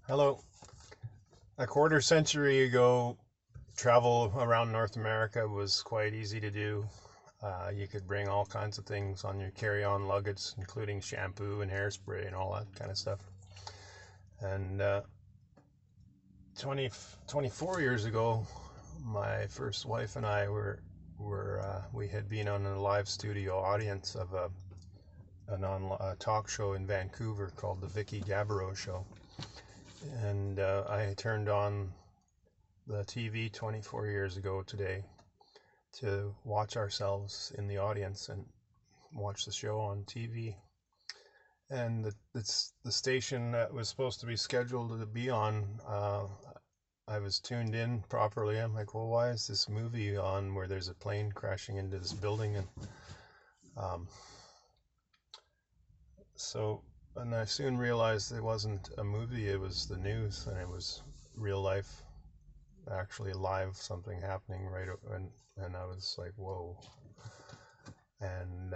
Hello. A quarter century ago, travel around North America was quite easy to do. You could bring all kinds of things on your carry-on luggage, including shampoo and hairspray and all that kind of stuff. And 24 years ago, my first wife and I we had been on a live studio audience of a talk show in Vancouver called the Vicky Gabbro Show, and I turned on the TV 24 years ago today to watch ourselves in the audience and watch the show on TV. And the station that was supposed to be scheduled to be on, I was tuned in properly. I'm like, well, why is this movie on where there's a plane crashing into this building? And um, so, and I soon realized it wasn't a movie, it was the news, and it was real life, actually live, something happening right. And I was like, whoa. And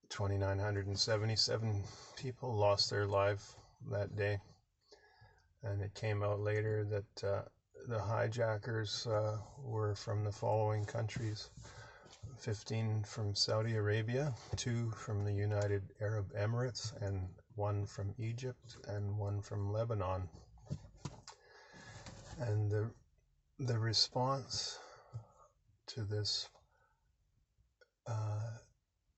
2,977 people lost their life that day. And it came out later that the hijackers were from the following countries: 15 from Saudi Arabia, 2 from the United Arab Emirates, and 1 from Egypt, and 1 from Lebanon. And the response to this,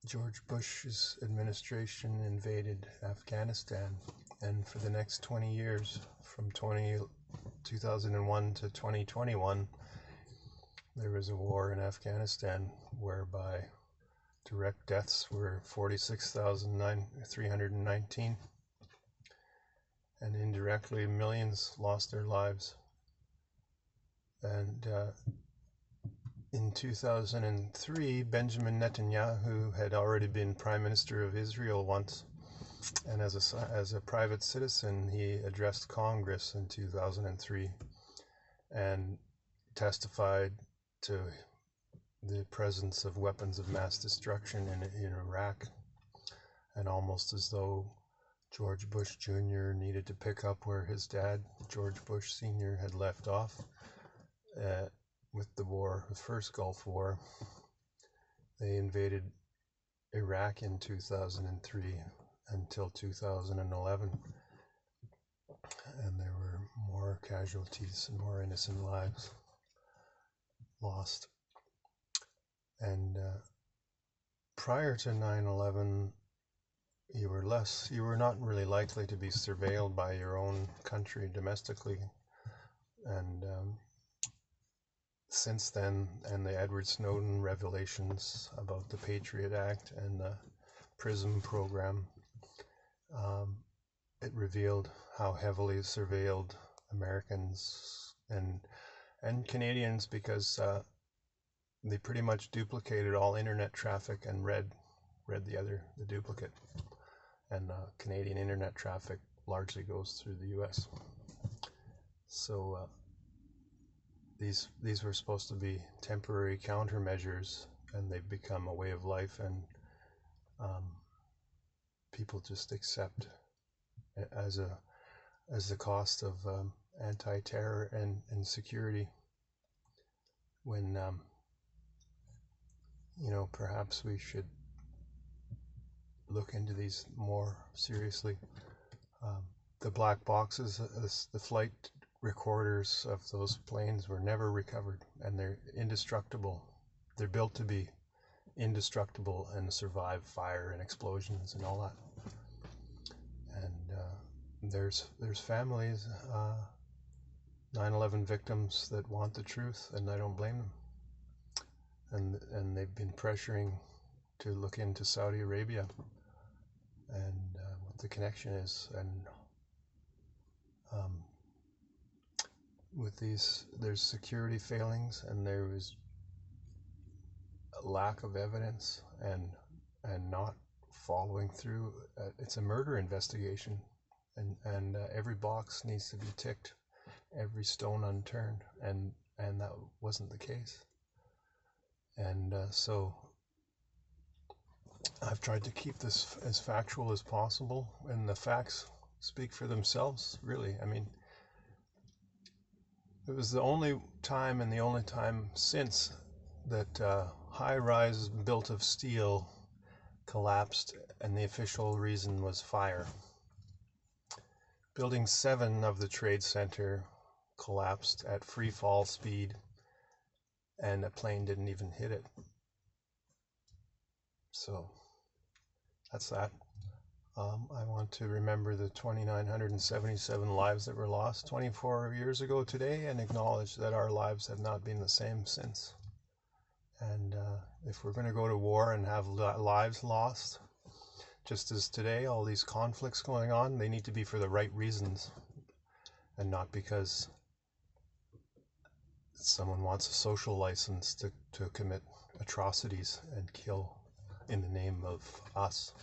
George Bush's administration invaded Afghanistan, and for the next 20 years, from 2001 to 2021, there was a war in Afghanistan whereby direct deaths were 46,319, and indirectly millions lost their lives. And in 2003, Benjamin Netanyahu had already been Prime Minister of Israel once, and as a private citizen, he addressed Congress in 2003 and testified to the presence of weapons of mass destruction in Iraq, and almost as though George Bush Jr. needed to pick up where his dad, George Bush Sr., had left off with the war, the first Gulf War. They invaded Iraq in 2003 until 2011, and there were more casualties and more innocent lives lost. And prior to 9/11, you were not really likely to be surveilled by your own country domestically. And since then, and the Edward Snowden revelations about the Patriot Act and the PRISM program, it revealed how heavily surveilled Americans and Canadians, because they pretty much duplicated all internet traffic and read the duplicate. And Canadian internet traffic largely goes through the U.S. So these were supposed to be temporary countermeasures, and they've become a way of life, and people just accept as the cost of anti-terror and security, when perhaps we should look into these more seriously. The black boxes, the flight recorders of those planes were never recovered, and they're indestructible. They're built to be indestructible and survive fire and explosions and all that. And there's families, 9/11 victims, that want the truth, and I don't blame them. And they've been pressuring to look into Saudi Arabia and what the connection is. And with these, there's security failings, and there is a lack of evidence, and not following through. It's a murder investigation, and every box needs to be ticked, every stone unturned, and that wasn't the case. And so I've tried to keep this as factual as possible, and the facts speak for themselves, really. I mean, it was the only time and the only time since that high-rise built of steel collapsed, and the official reason was fire. Building 7 of the Trade Center collapsed at free fall speed, and a plane didn't even hit it. So that's that. I want to remember the 2,977 lives that were lost 24 years ago today, and acknowledge that our lives have not been the same since. And if we're going to go to war and have lives lost, just as today, all these conflicts going on, they need to be for the right reasons, and not because someone wants a social license to commit atrocities and kill in the name of us.